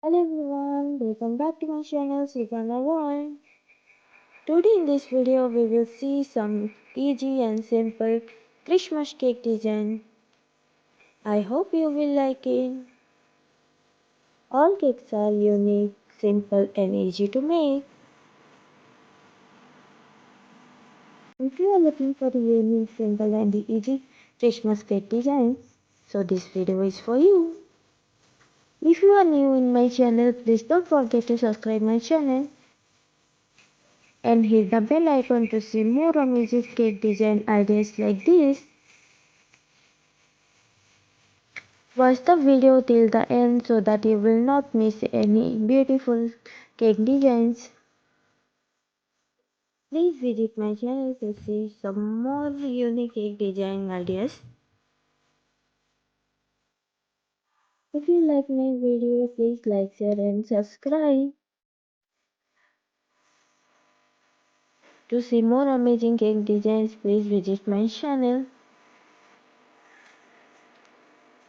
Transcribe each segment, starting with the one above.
Hello everyone, welcome back to my channel Sugana World. Today in this video we will see some easy and simple Christmas cake design. I hope you will like it. All cakes are unique, simple and easy to make. If you are looking for a unique, simple and easy Christmas cake design, so this video is for you. If you are new in my channel, please don't forget to subscribe my channel and hit the bell icon to see more amazing cake design ideas like this. Watch the video till the end so that you will not miss any beautiful cake designs. Please visit my channel to see some more unique cake design ideas. If you like my video, please like, share and subscribe. To see more amazing cake designs, please visit my channel.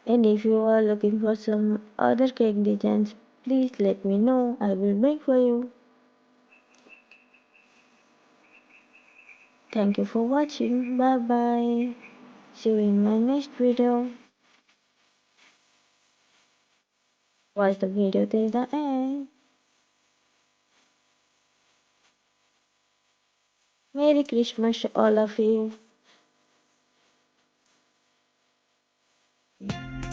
And if you are looking for some other cake designs, please let me know. I will make for you. Thank you for watching. Bye bye. See you in my next video. Watch the video till the end. Merry Christmas to all of you.